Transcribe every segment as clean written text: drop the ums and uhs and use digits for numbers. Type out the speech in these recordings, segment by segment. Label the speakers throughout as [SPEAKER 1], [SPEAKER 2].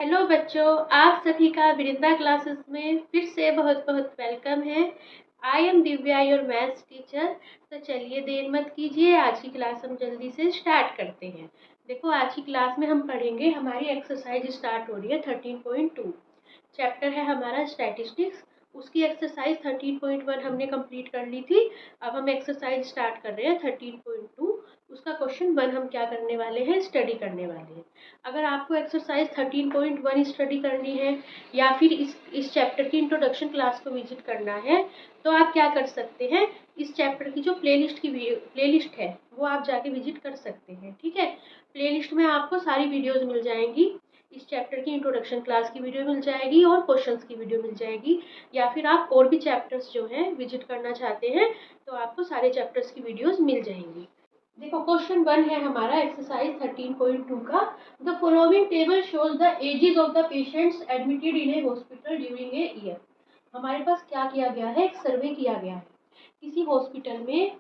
[SPEAKER 1] Hello बच्चों, आप सभी का वृंदा क्लासेस में फिर से बहुत बहुत वेलकम है। I am Divya, your maths teacher. तो चलिए देर मत कीजिए, आज की क्लास हम जल्दी से स्टार्ट करते हैं। देखो, आज की क्लास में हम पढ़ेंगे, हमारी एक्सरसाइज स्टार्ट हो रही है 13.2। चैप्टर है हमारा स्टैटिस्टिक्स। उसकी एक्सरसाइज 13.1 हमने कंप्लीट कर ली थी। अब हम एक्सरसाइज स्टार्ट कर रहे हैं 13.2। उसका क्वेश्चन 1 हम क्या करने वाले हैं, स्टडी करने वाले हैं। अगर आपको एक्सरसाइज 13.1 स्टडी करनी है या फिर इस चैप्टर की इंट्रोडक्शन क्लास को विजिट करना है, तो आप क्या कर सकते हैं, इस चैप्टर की जो प्लेलिस्ट है वो आप जाके विजिट कर सकते हैं। ठीक है, प्लेलिस्ट में आपको सारी वीडियोस मिल जाएंगी। इस चैप्टर की इंट्रोडक्शन क्लास की वीडियो मिल जाएगी और क्वेश्चंस की वीडियो मिल जाएगी। या फिर आप और भी चैप्टर्स जो हैं विजिट करना चाहते हैं तो आपको सारे चैप्टर्स की वीडियोस मिल जाएंगी। देखो, क्वेश्चन 1 है हमारा एक्सरसाइज 13.2 का। The following table shows the ages of the patients admitted in a hospital during a year. हमारे पास क्या किया गया है, एक सर्वे किया गया है। किसी हॉस्पिटल में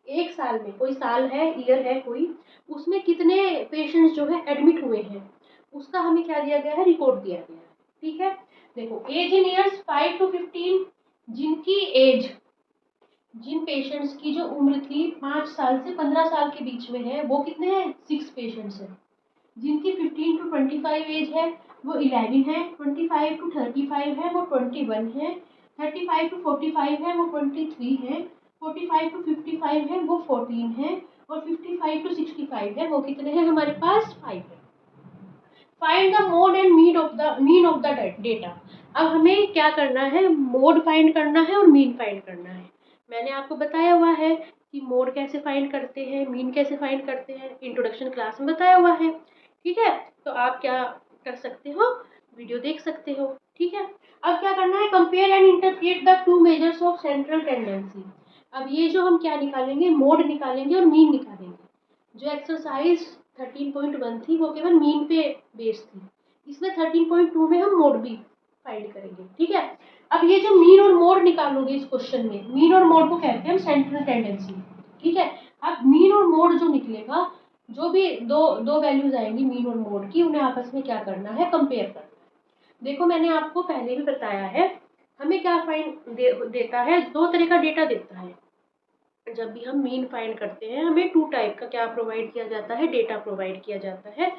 [SPEAKER 1] एक साल में, कोई साल है, ईयर है कोई, उसमें कितने पेशेंट्स जो है एडमिट हुए हैं, उसका हमें क्या दिया गया है, रिकॉर्ड दिया गया है। ठीक है, देखो, एज इन ईयर्स 5 to 15, जिनकी एज, जिन पेशेंट्स की जो उम्र थी 5 साल से 15 साल के बीच में है, वो कितने हैं, 6 पेशेंट्स हैं। जिनकी 15 to 25 एज है वो 11 है, 25 to 35 है वो 21 है, 35 to 45 है वो 23 है, 45 to 55 है वो 14 है, और 55 to 65 है वो कितने हैं, हमारे पास 5 है। Find the mode and mean of the data. अब हमें क्या करना है, मोड फाइंड करना है और मीन फाइंड करना है। मैंने आपको बताया हुआ है कि मोड कैसे फाइंड करते हैं, मीन कैसे फाइंड करते हैं, इंट्रोडक्शन क्लास में बताया हुआ है। ठीक है, तो आप क्या कर सकते हो, वीडियो देख सकते हो। ठीक है, अब क्या करना है, compare and interpret the two measures of central tendency. अब ये जो हम क्या निकालेंगे, मोड निकालेंगे और मीन निकालेंगे। जो एक्सरसाइज 13.1 थी वो केवल मीन पे बेस्ड थी, इसमें 13.2 में हम मोड भी फाइंड करेंगे। ठीक है, अब ये जो मीन और मोड निकालोगे इस क्वेश्चन में, मीन और मोड को कहते हैं हम सेंट्रल टेंडेंसी। ठीक है, अब मीन और मोड जो निकलेगा, जो भी दो दो वैल्यूज आएंगी मीन और मोड की, उन्हें आपस में क्या करना है, कंपेयर करना है। देखो, मैंने आपको पहले भी बताया है, हमें क्या देता है, दो तरह का डेटा देता है। जब भी हम मीन फाइंड करते हैं, हमें 2 टाइप का क्या प्रोवाइड किया जाता है, डेटा प्रोवाइड किया जाता है।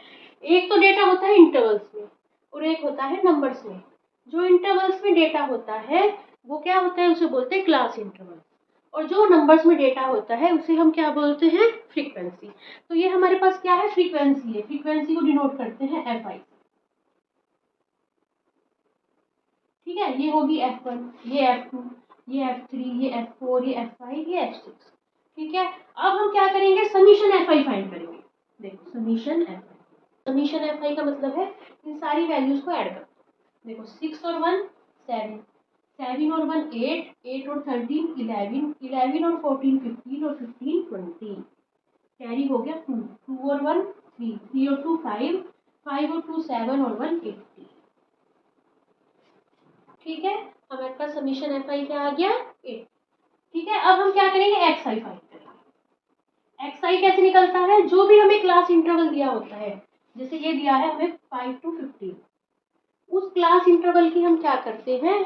[SPEAKER 1] एक तो डेटा होता है इंटरवल्स में और एक होता है नंबर्स में। जो इंटरवल्स में डेटा होता है वो क्या होता है, उसे बोलते हैं क्लास इंटरवल। और जो नंबर्स में डेटा होता है उसे हम क्या बोलते हैं, फ्रीक्वेंसी। तो ये हमारे पास क्या है, फ्रीक्वेंसी है। फ्रीक्वेंसी को डिनोट करते हैं Fi। ठीक है, ये होगी F1, ये F2, ये F3, ये F4, ये F5, ये F6। ठीक है, अब हम क्या करेंगे, समीशन Fi फाइंड करेंगे। देखो, समीशन Fi का मतलब है इन सारी वैल्यूज को ऐड कर। देखो, 6 और 1 7, 7 और 1 8, 8 और 13 11, 11 और 14 15 और 15 20। कैरी हो गया 2, 2 और 1 3, 3 और 2 5, 5 और 2 7 और 1 8। ठीक है, हमारे पास समीशन Fi क्या आ गया, 8। ठीक है, अब हम क्या करेंगे, Xi फाइंड करेंगे। Xi कैसे निकलता है, जो भी हमें क्लास इंटरवल दिया होता है, जैसे ये दिया है हमें 5 to 15, उस क्लास इंटरवल की हम क्या करते हैं,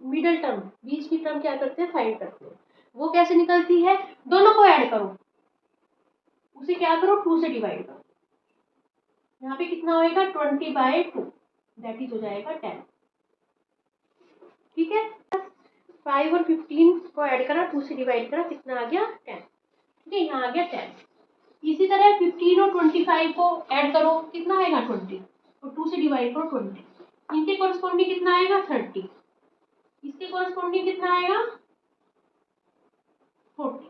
[SPEAKER 1] मिडल टर्म, बीच की टर्म क्या करते हैं, फाइंड करते हैं। वो कैसे निकलती है, दोनों को ऐड करो, उसे क्या करो, 2 से डिवाइड करो। यहाँ पे कितना होएगा, 20/2, दैट इज हो जाएगा 10। ठीक है, 5 और 15 को ऐड करा, 2 से डिवाइड करा, कितना आ गया, 10। ठीक है, यहाँ आ गया 10। इसी तरह 15 और 25 को ऐड करो, कितना आएगा, 20, और 2 से डिवाइड करो 20। इनके कॉरस्पॉन्डिंग कितना आएगा, 30। इसके कॉरस्पॉन्डिंग कितना आएगा, 40।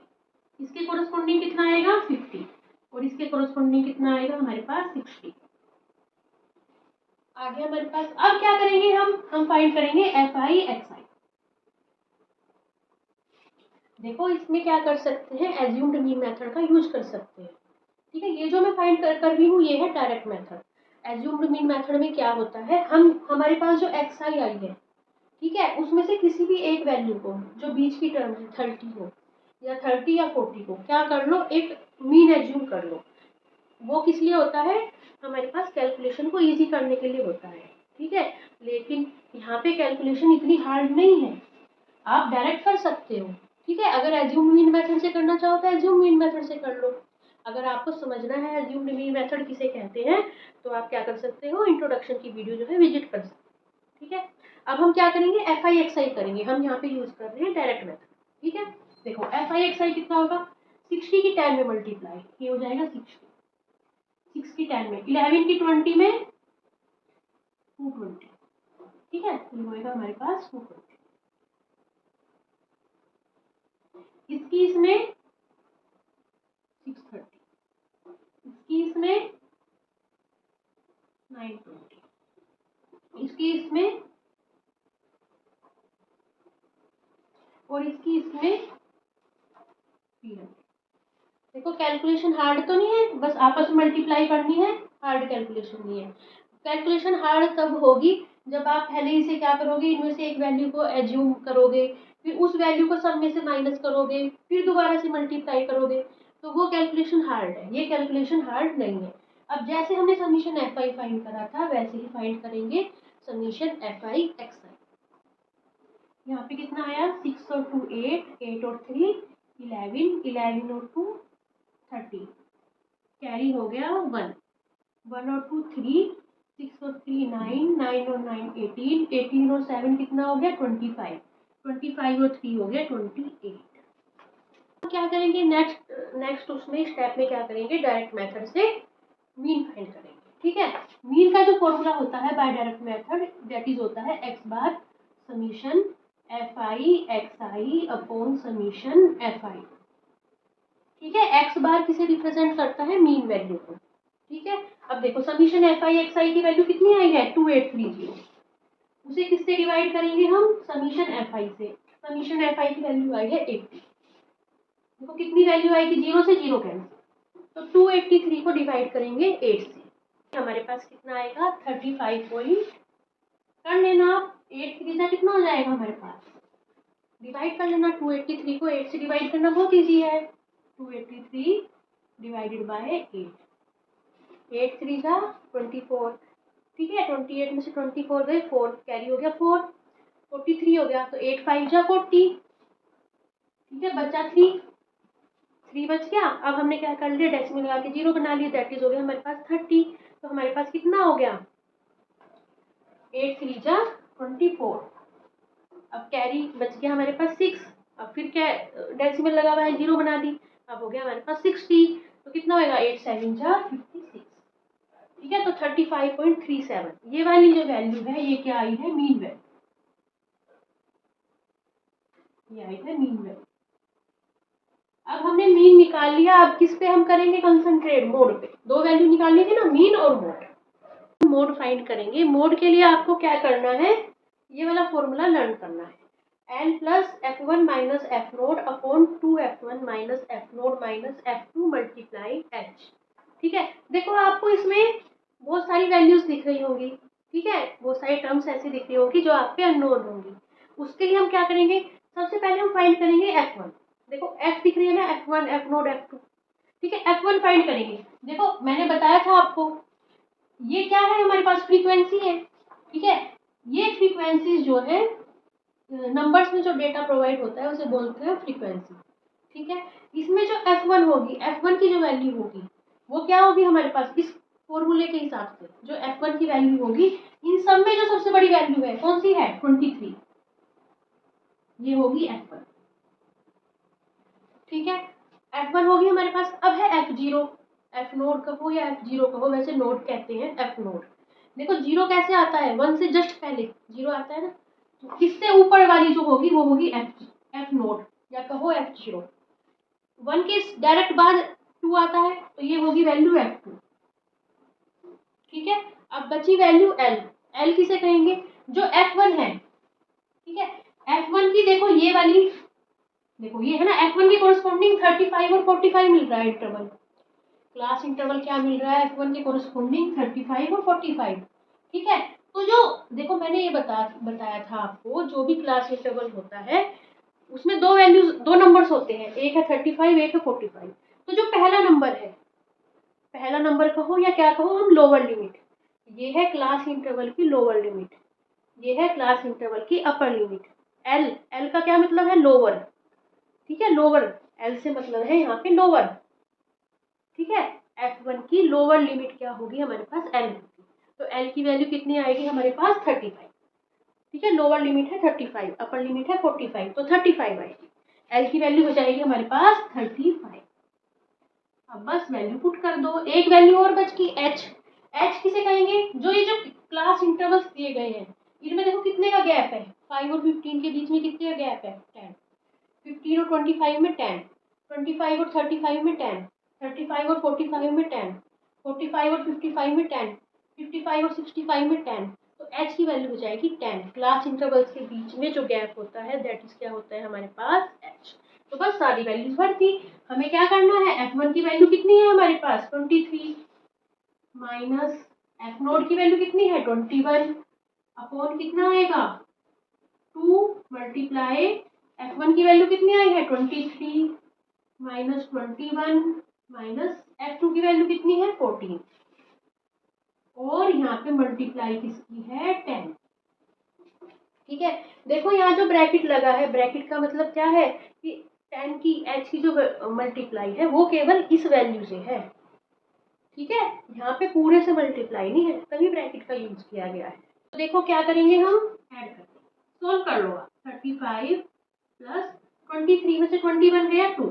[SPEAKER 1] इसके कॉरस्पॉन्डिंग कितना आएगा, 50। और इसके कॉरस्पॉन्डिंग कितना आएगा, हमारे पास 60। आ गया हमारे पास। अब क्या करेंगे, हम फाइंड करेंगे Fi Xi। देखो, इसमें क्या कर सकते हैं, एज्यूम्ड मीन मेथड का यूज कर सकते हैं। ठीक है, ये जो मैं फाइंड कर रही हूँ ये है direct method. Assumed mean method में क्या होता है, हमारे पास जो Xi आई है, ठीक है, उसमें से किसी भी एक वैल्यू को, जो बीच की टर्म है 30 हो या 30 या 40 को, क्या कर लो, एक मीन एज्यूम कर लो। वो किस लिए होता है, हमारे पास कैलकुलेशन को इजी करने के लिए होता है। यहाँ पे कैलकुलेशन इतनी हार्ड नहीं है, आप डायरेक्ट कर सकते हो। ठीक है, अगर एज्यूम मीन मेथड से करना चाहो तो एज्यूम मीन मेथड से कर लो। अगर आपको समझना है एज्यूम मीन मेथड किसे कहते हैं तो आप क्या कर सकते हो, इंट्रोडक्शन की वीडियो जो है विजिट कर सकते हो। ठीक है, अब हम क्या करेंगे, FI/XI करेंगे। हम यहाँ पे यूज कर रहे हैं डायरेक्ट मेथड। ठीक है, देखो FI/XI कितना होगा, 60 की 10 में मल्टीप्लाई, ये हो जाएगा 60, 6 की 10 में, 11 की 20 में 220। ठीक है, ये होएगा हमारे पास 220। इसकी इसमें 630, इसकी इसमें 920, इसकी इसमें और इसकी इसमें 300। देखो कैलकुलेशन हार्ड तो नहीं है, बस आपस में मल्टीप्लाई करनी है, हार्ड कैलकुलेशन नहीं है। कैलकुलेशन हार्ड तब होगी जब आप पहले ही से क्या करोगे, इनमें से एक वैल्यू को एज्यूम करोगे, फिर उस वैल्यू को सब में से माइनस करोगे, फिर दोबारा से मल्टीप्लाई करोगे, तो वो कैलकुलेशन हार्ड है। ये कैलकुलेशन हार्ड नहीं है। अब जैसे हमने समीशन FI फाइंड करा था वैसे ही फाइंड करेंगे समीशन FI/XI। यहाँ पे कितना आया, 6 और 2 8, 8 और 3 11, 11 और 2 30, कैरी हो गया 1, 1 और 2 3, 6 और 3 9, 9 और 9 18, 18 और 7 कितना हो गया 25, 25 और 3 हो गया 28। क्या करेंगे नेक्स्ट उसमें स्टेप में क्या करेंगे, डायरेक्ट मेथड से मीन फाइंड करेंगे। ठीक है, मीन का जो फॉर्मूला होता है by direct method that is होता है x bar summation FI/XI upon summation FI। ठीक है, x बार किसे रिप्रेजेंट करता है, मीन वैल्यू को। ठीक है, अब देखो समीशन FI/XI की वैल्यू कितनी आई है 2830, उसे किससे डिवाइड करेंगे हम, समीशन FI से। समीशन FI की वैल्यू आई है 80। देखो कितनी वैल्यू आएगी, 0 से 0 कैंसिल, तो 283 को डिवाइड करेंगे 8 से, हमारे पास कितना आएगा 35 पॉइंट, कर लेना आप, 8 3 कितना हो जाएगा हमारे पास, डिवाइड कर लेना 283 को 8 से डिवाइड करना बहुत इजी है, 283 डिवाइडेड बाय 8, 8 3 जा 24। ठीक है, 28 में से 24 गए 4, कैरी हो गया 4, 43 हो गया, तो 8 5 जा 40। ठीक है, बचा 3 बच गया। अब हमने क्या कर लिया, डेसिमल लगा के 0 बना लिया, दैट इज हो गया हमारे पास 30। तो हमारे पास कितना हो गया, 8 3 जा 24। अब कैरी बच गया हमारे पास 6, अब फिर क्या डेसिमल लगा हुआ है 0 बना दी, अब हो गया हमारे पास 60। तो कितना होगा 8 7 जा 56। ठीक है, तो 35.37 ये वाली जो वैल्यू है ये क्या आई है, मीन वैल्यू, ये आई है मीन वैल्यू। अब हमने मीन निकाल लिया, अब किस पे हम करेंगे कंसंट्रेट, मोड पे। दो वैल्यू निकालनी थी ना, मीन और मोड। मोड फाइंड करेंगे। मोड के लिए आपको क्या करना है, ये वाला फॉर्मूला लर्न करना है, n plus f1 minus F node upon 2f1 minus F node minus f2 multiply h। ठीक है, देखो आपको इसमें बहुत सारी वैल्यूज दिख रही होंगी। ठीक है, बहुत सारी टर्म्स ऐसी दिख रही होंगी जो आप पे अननोन होंगी। उसके लिए हम क्या करेंगे, सबसे पहले हम फाइंड करेंगे f1। देखो f दिख रही है ना, f1 f नोड f2। ठीक है, f1 फाइंड करेंगे। देखो मैंने बताया था आपको, ये क्या है हमारे पास, फ्रीक्वेंसी है। ठीक है, ये फ्रीक्वेंसीज जो है नंबर्स में जो डेटा प्रोवाइड होता है उसे बोलते हैं फ्रीक्वेंसी। ठीक है, इसमें जो f1 होगी, f1 की जो वैल्यू होगी वो क्या होगी हमारे पास, इस फॉर्मूले के हिसाब से जो f1 की वैल्यू होगी, इन सब में जो सबसे बड़ी वैल्यू है कौन सी है 23, ये होगी f1। ठीक है, f1 होगी हमारे पास। अब है f0, f नोड कहो या f0 कहो, वैसे नोड कहते हैं f नोड। देखो 0 कैसे आता है, 1 से जस्ट पहले 0 आता है ना, तो इससे ऊपर वाली जो होगी वो होगी f नोड या कहो f0। 1 के डायरेक्ट बाद 2 आता है तो ये होगी वैल्यू f2। ठीक है, अब बची वैल्यू l किसे कहेंगे, जो f1 है। ठीक है, f1 की देखो ये वाली, देखो ये है ना f1 की कोरस्पोंडिंग 35 और 45 मिल रहा है इंटरवल, क्लास इंटरवल क्या मिल रहा है f1 के कोरस्पोंडिंग 35 और 45। ठीक है, तो जो देखो मैंने ये बताया था आपको, जो भी क्लास इंटरवल होता है उसमें दो वैल्यूज, दो नंबर्स होते हैं, एक है 35 एक है 45। तो जो पहला नंबर है, पहला नंबर कहो या क्या कहो हम, लोअर लिमिट, ये है क्लास इंटरवल की लोअर लिमिट, ये है क्लास इंटरवल की अपर लिमिट। एल, एल का क्या मतलब है? लोअर। ठीक है, लोअर, एल से मतलब है यहाँ पे लोअर। ठीक है, F1 की लोअर लिमिट क्या होगी हमारे पास? एल होगी। तो एल की वैल्यू कितनी आएगी हमारे पास? 35। ठीक है, लोअर लिमिट है 35, अपर लिमिट है 45, तो 35 आएगी। एल की वैल्यू हो जाएगी हमारे पास 35। अब बस वैल्यू पुट कर दो। एक वैल्यू और बच की, एच। एच किसे कहेंगे? जो ये जो क्लास इंटरवल्स दिए गए हैं इनमें देखो कितने का गैप है, 5 और 15 के बीच में कितने का गैप है? 10। 15 और 25 में 10, 25 और 35 में 10, 35 और 45 में 10, 45 और 55 में 10, 55 और 65 में 10। तो एच की वैल्यू हो जाएगी 10। क्लास इंटरवल्स के बीच में जो गैप होता है दैट इज क्या होता है हमारे पास? एच। तो बस सारी वैल्यूज भर दी। हमें क्या करना है? F1 की वैल्यू कितनी है हमारे पास? 23 माइनस एफ नोट की वैल्यू कितनी है? 21 अपॉन कितना आएगा? 2 मल्टीप्लाई F1 की वैल्यू कितनी आई है? 23 माइनस 21 माइनस F2 की वैल्यू कितनी है? 14 और यहाँ पे मल्टीप्लाई किसकी है? 10। ठीक है, देखो यहाँ जो ब्रैकेट लगा है, ब्रैकेट का मतलब क्या है कि 10 की एच की जो मल्टीप्लाई है वो केवल इस वैल्यू से है। ठीक है, यहाँ पे पूरे से मल्टीप्लाई नहीं है, तभी ब्रैकेट का यूज किया गया है। तो देखो क्या करेंगे हम? ऐड करेंगे, सोल्व कर लो। 35 प्लस 23 में से 21 गया 2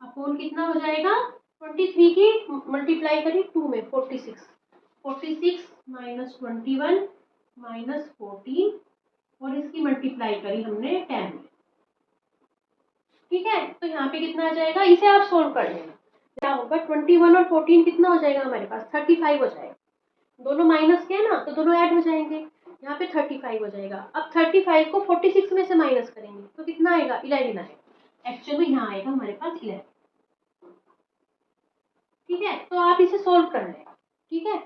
[SPEAKER 1] अपॉन कितना हो जाएगा? 23 की मल्टीप्लाई करें 2 में 46, 46 माइनस 21 माइनस 14 और इसकी मल्टीप्लाई करी हमने 10 में। ठीक है, तो यहाँ पे कितना आ जाएगा? इसे आप सोल्व कर लेना। क्या होगा? 21 और 14 कितना हो जाएगा हमारे पास? 35 हो जाएगा। दोनों माइनस के है ना, तो दोनों ऐड हो जाएंगे, यहाँ पे 35 हो जाएगा। अब 35 को 46 में से माइनस करेंगे तो कितना आएगा? 11 आएगा। एक्चुअली यहाँ आएगा हमारे पास 11। ठीक है, तो आप इसे सोल्व कर लें। ठीक है,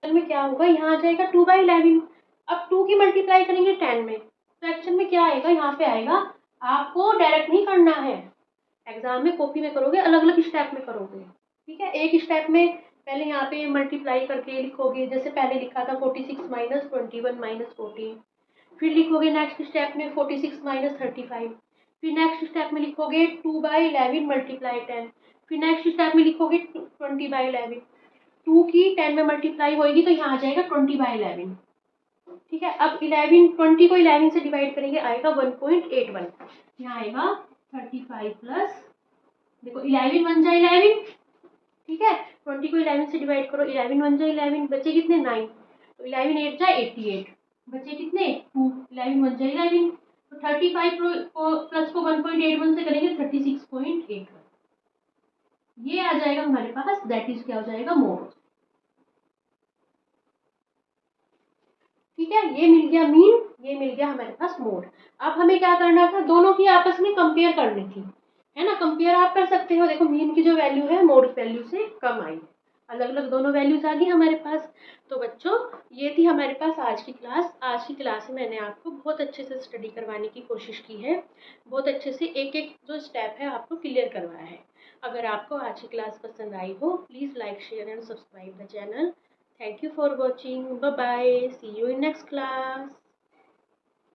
[SPEAKER 1] में क्या होगा? यहाँ आ जाएगा 2/11। अब 2 की मल्टीप्लाई करेंगे 10 में, तो एक्चुअल में क्या आएगा? यहाँ पे आएगा। आपको डायरेक्ट नहीं करना है, एग्जाम में कॉपी में करोगे, अलग अलग स्टेप में करोगे। ठीक है, एक स्टेप में पहले यहाँ पे मल्टीप्लाई करके लिखोगे, जैसे पहले लिखा था 46 माइनस 21 माइनस 14। फिर लिखोगे नेक्स्ट स्टेप में 46 माइनस 35। फिर नेक्स्ट स्टेप में लिखोगे 2/11 मल्टीप्लाई 10। फिर नेक्स्ट स्टेप में लिखोगे 20/11। 2 की 10 में मल्टीप्लाई होगी तो यहाँ आ जाएगा 20/11। ठीक है, अब 20 को 11 से डिवाइड करेंगे, आएगा 1.81। यहाँ आएगा 35 प्लस, देखो 11 1 जा 11। ठीक है, 20 को 11 से डिवाइड करो, 11 1 जा 11, बचे कितने? 9। तो 11 8 जा 88, बचे कितने? 2। 11 1 जा 11, तो 35 को प्लस को 1.81 से करेंगे 36.81। ये आ जाएगा हमारे पास, दैट इज क्या हो जाएगा? मोड। ठीक है, ये मिल गया मीन, ये मिल गया हमारे पास मोड। अब हमें क्या करना था? दोनों की आपस में कंपेयर करनी थी, है ना। कंपेयर आप कर सकते हो, देखो मीन की जो वैल्यू है मोड वैल्यू से कम आई है, अलग अलग दोनों वैल्यूज आ गई हमारे पास। तो बच्चों, ये थी हमारे पास आज की क्लास। आज की क्लास में मैंने आपको बहुत अच्छे से स्टडी करवाने की कोशिश की है, बहुत अच्छे से एक एक जो स्टेप है आपको क्लियर करवाया है। अगर आपको आज की क्लास पसंद आई हो, please like share and subscribe the channel. Thank you for watching. Bye bye. See you in next class.